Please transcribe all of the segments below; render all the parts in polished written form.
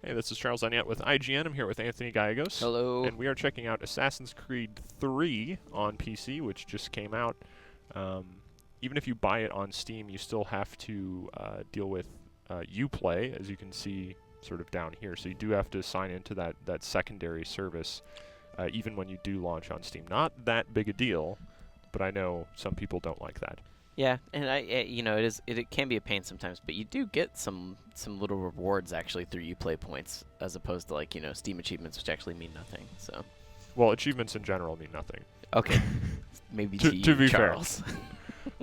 Hey, this is Charles Oniet with IGN. I'm here with Anthony Gallegos. Hello. And we are checking out Assassin's Creed 3 on PC, which just came out. Even if you buy it on Steam, you still have to deal with Uplay, as you can see sort of down here. So you do have to sign into that secondary service, even when you do launch on Steam. Not that big a deal, but I know some people don't like that. Yeah, and it can be a pain sometimes, but you do get some little rewards actually through Uplay points, as opposed to Steam achievements, which actually mean nothing. So. Well, achievements in general mean nothing. Okay. Maybe to you, be Charles.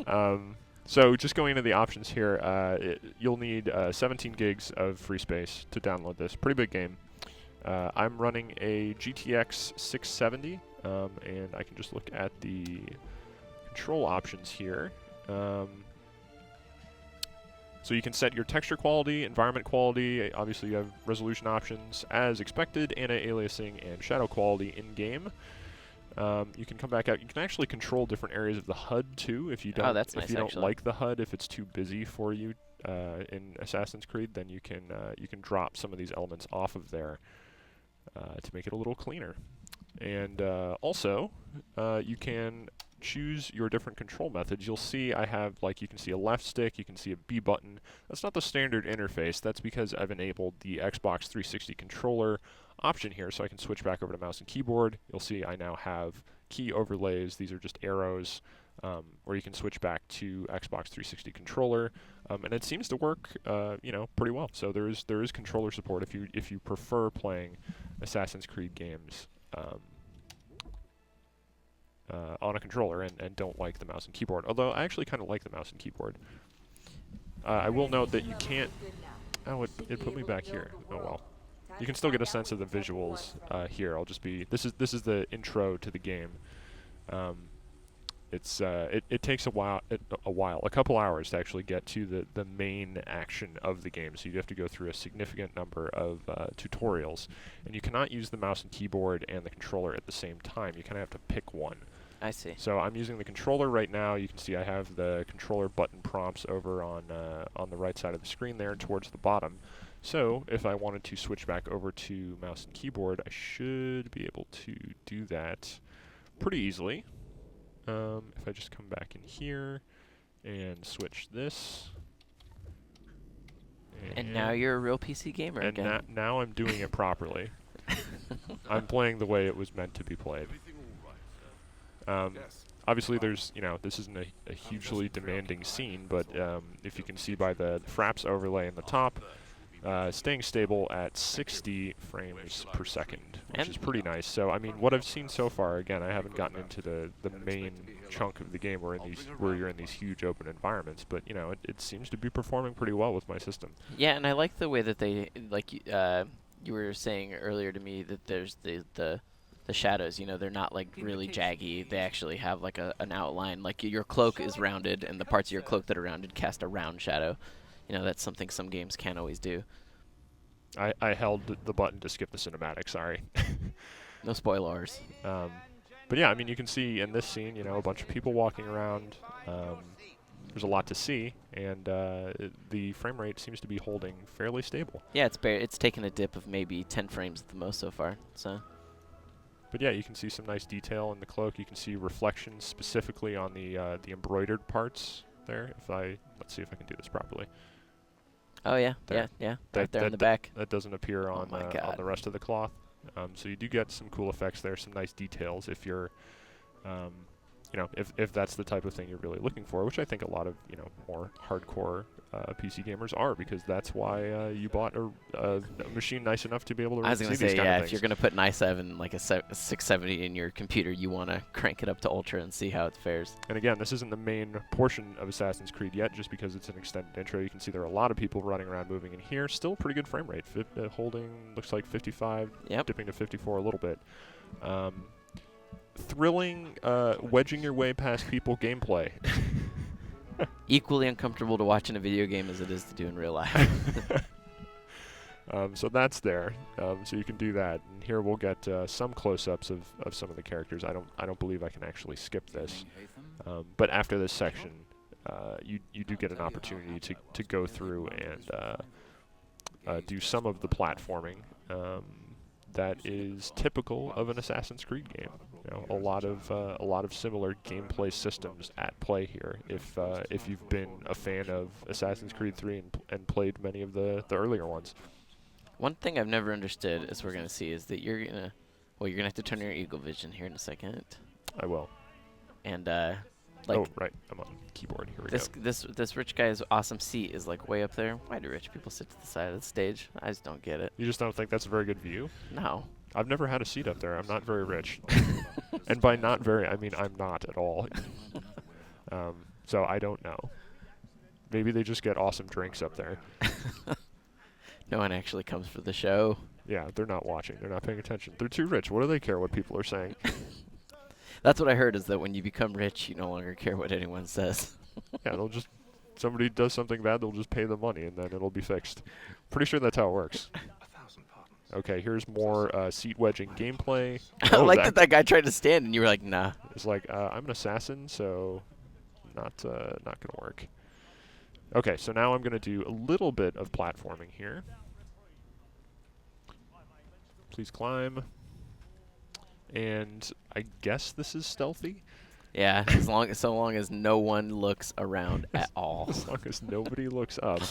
Fair. So just going into the options here, you'll need 17 gigs of free space to download this. Pretty big game. I'm running a GTX 670, and I can just look at the control options here. So you can set your texture quality, environment quality, obviously you have resolution options as expected, anti-aliasing, and shadow quality in-game. You can come back out. You can actually control different areas of the HUD too. If you don't, that's nice, if you don't actually. like the HUD, if it's too busy for you in Assassin's Creed, then you can drop some of these elements off of there to make it a little cleaner. And also, you can choose your different control methods. You'll see I have, you can see a left stick, you can see a B button. That's not the standard interface. That's because I've enabled the Xbox 360 controller option here, so I can switch back over to mouse and keyboard. You'll see I now have key overlays. These are just arrows, where you can switch back to Xbox 360 controller, and it seems to work, pretty well. So there is controller support if you prefer playing Assassin's Creed games on a controller and don't like the mouse and keyboard. Although I actually kind of like the mouse and keyboard. I will note that you can't. Oh, it put me back here. Oh well. You can still get a sense of the visuals here. I'll just be. This is the intro to the game. It takes a while, a couple hours to actually get to the main action of the game. So you have to go through a significant number of tutorials, and you cannot use the mouse and keyboard and the controller at the same time. You kind of have to pick one. I see. So I'm using the controller right now. You can see I have the controller button prompts over on the right side of the screen there towards the bottom. So if I wanted to switch back over to mouse and keyboard, I should be able to do that pretty easily. If I just come back in here and switch this. And now you're a real PC gamer again. And now I'm doing it properly. I'm playing the way it was meant to be played. Obviously, there's, this isn't a hugely demanding scene, but if you can see by the Fraps overlay in the top, staying stable at 60 frames per second, which is pretty nice. So, I mean, what I've seen so far, again, I haven't gotten into the main chunk of the game where you're in these huge open environments, but, it seems to be performing pretty well with my system. Yeah, and I like the way that they, you were saying earlier to me, that there's the shadows, they're not really jaggy. They actually have an outline. Your cloak is rounded, and the parts of your cloak that are rounded cast a round shadow. That's something some games can't always do. I held the button to skip the cinematic, sorry. No spoilers. But yeah, I mean, you can see in this scene, a bunch of people walking around. There's a lot to see, and the frame rate seems to be holding fairly stable. Yeah, it's taken a dip of maybe 10 frames at the most so far. So. But yeah, you can see some nice detail in the cloak. You can see reflections specifically on the embroidered parts there. Let's see if I can do this properly. Oh yeah, there. Yeah. Right there in the back. That doesn't appear on the rest of the cloth. So you do get some cool effects there, some nice details if you're, if that's the type of thing you're really looking for, which I think a lot of more hardcore PC gamers are, because that's why you bought a machine nice enough to be able to see these kind of things. I was going to say, if you're going to put an i7 a 670 in your computer, you want to crank it up to ultra and see how it fares. And again, this isn't the main portion of Assassin's Creed yet, just because it's an extended intro. You can see there are a lot of people running around, moving in here. Still pretty good frame rate, holding looks like 55, dipping to 54 a little bit. Thrilling, wedging your way past people gameplay. Equally uncomfortable to watch in a video game as it is to do in real life. So that's there. So you can do that. And here we'll get some close-ups of some of the characters. I don't believe I can actually skip this. But after this section, you do get an opportunity to go through and do some of the platforming that is typical of an Assassin's Creed game. You know, a lot of similar gameplay systems at play here. If you've been a fan of Assassin's Creed 3 and played many of the earlier ones. One thing I've never understood, as we're gonna see, is that you're gonna have to turn your Eagle Vision here in a second. I will. And like, oh right, I'm on keyboard. Here we go. This rich guy's awesome seat is like way up there. Why do rich people sit to the side of the stage? I just don't get it. You just don't think that's a very good view? No. I've never had a seat up there. I'm not very rich. And by not very, I mean I'm not at all. So I don't know. Maybe they just get awesome drinks up there. No one actually comes for the show. Yeah, they're not watching. They're not paying attention. They're too rich. What do they care what people are saying? That's what I heard, is that when you become rich, you no longer care what anyone says. Yeah, they'll just, somebody does something bad, they'll just pay the money and then it'll be fixed. Pretty sure that's how it works. Okay, here's more seat wedging gameplay. I like that guy tried to stand and you were like, nah. It's like, I'm an assassin, so not gonna work. Okay, so now I'm gonna do a little bit of platforming here. Please climb. And I guess this is stealthy. Yeah, so long as no one looks around at all. As long as nobody looks up.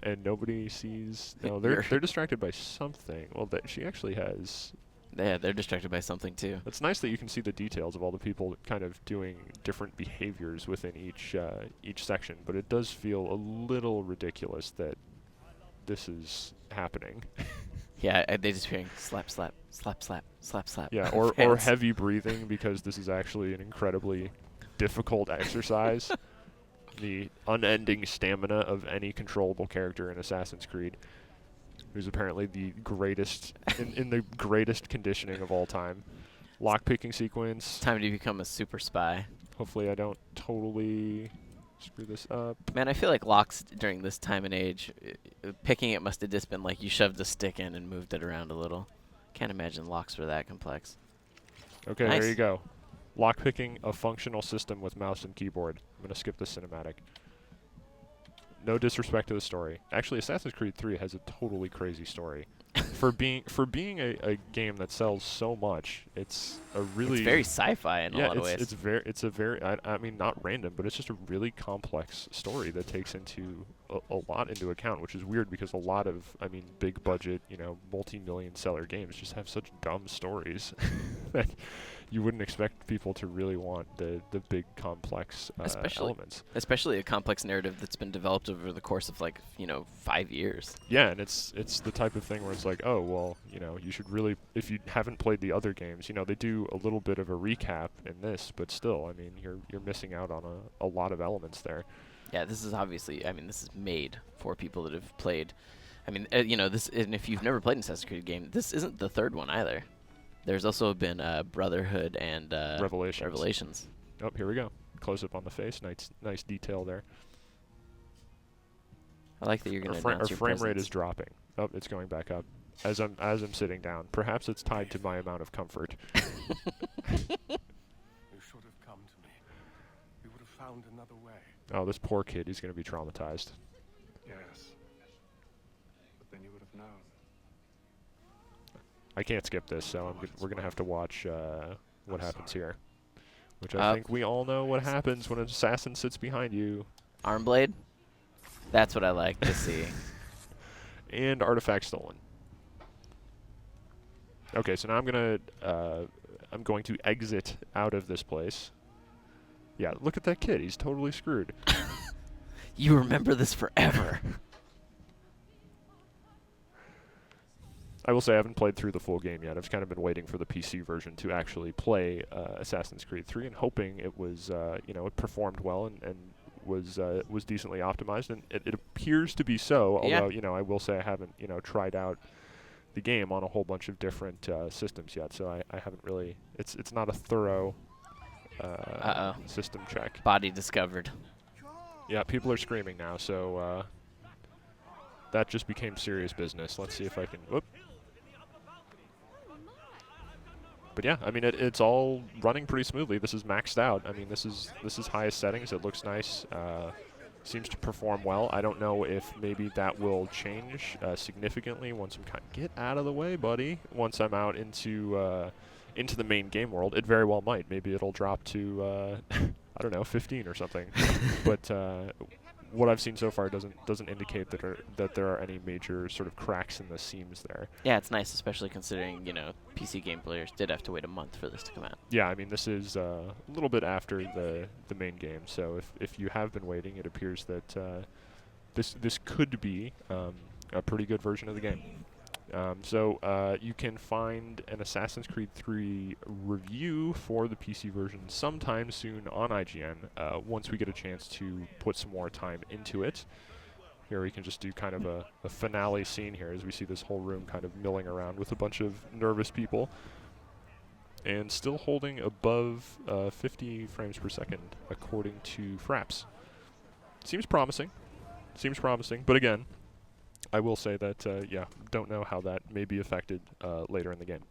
And nobody sees. No, they're distracted by something. Well, she actually has. Yeah, they're distracted by something too. It's nice that you can see the details of all the people kind of doing different behaviors within each section, but it does feel a little ridiculous that this is happening. Yeah, they just hearing slap, slap, slap, slap, slap, slap. Yeah, or heavy breathing, because this is actually an incredibly difficult exercise. The unending stamina of any controllable character in Assassin's Creed, who's apparently the greatest in the greatest conditioning of all time. Lockpicking sequence. Time to become a super spy. Hopefully I don't totally screw this up. Man, I feel like locks during this time and age, picking it must have just been like you shoved a stick in and moved it around a little. Can't imagine locks were that complex. Okay, Nice. There you go. Lockpicking, a functional system with mouse and keyboard. I'm going to skip the cinematic. No disrespect to the story. Actually, Assassin's Creed 3 has a totally crazy story. for being a game that sells so much, it's a really... It's very sci-fi in a lot of ways. It's a very, I mean, not random, but it's just a really complex story that takes into a lot into account, which is weird because a lot of, I mean, big budget, multi-million seller games just have such dumb stories that you wouldn't expect people to really want the big complex elements. Especially a complex narrative that's been developed over the course of 5 years. Yeah, and it's the type of thing where it's like, oh well, you should really, if you haven't played the other games, they do a little bit of a recap in this, but still, I mean, you're missing out on a lot of elements there. Yeah, this is obviously, this is made for people that have played. This, and if you've never played an Assassin's Creed game, this isn't the third one either. There's also been Brotherhood and Revelations. Oh, here we go. Close up on the face. Nice detail there. I like that you're going to announce your frame rate is dropping. Oh, it's going back up as I'm sitting down. Perhaps it's tied to my amount of comfort. You should have come to me. We would have found another way. Oh, this poor kid. He's going to be traumatized. Yes. But then you would have known. I can't skip this, so we're going to have to watch what happens here. Which I think we all know what happens when an assassin sits behind you. Arm blade? That's what I like to see. And artifact stolen. Okay, so now I'm going to exit out of this place. Yeah, look at that kid. He's totally screwed. You remember this forever. I will say I haven't played through the full game yet. I've kind of been waiting for the PC version to actually play Assassin's Creed 3 and hoping it was, it performed well and was decently optimized. And it appears to be so, although, I will say I haven't, tried out the game on a whole bunch of different systems yet. So I haven't really, it's not a thorough system check. Body discovered. Yeah, people are screaming now, so that just became serious business. Let's see if I can, whoop. But yeah, I mean, it's all running pretty smoothly. This is maxed out. I mean, this is highest settings. It looks nice. seems to perform well. I don't know if maybe that will change significantly once I'm get out of the way, buddy. Once I'm out into the main game world, it very well might. Maybe it'll drop to I don't know, 15 or something. But what I've seen so far doesn't indicate that there are any major sort of cracks in the seams there. Yeah, it's nice, especially considering, you know, PC game players did have to wait a month for this to come out. Yeah, I mean, this is a little bit after the main game, so if you have been waiting, it appears that this could be a pretty good version of the game. So you can find an Assassin's Creed 3 review for the PC version sometime soon on IGN once we get a chance to put some more time into it. Here we can just do kind of a finale scene here as we see this whole room kind of milling around with a bunch of nervous people. And still holding above 50 frames per second according to Fraps. Seems promising. But again, I will say that, yeah, don't know how that may be affected later in the game.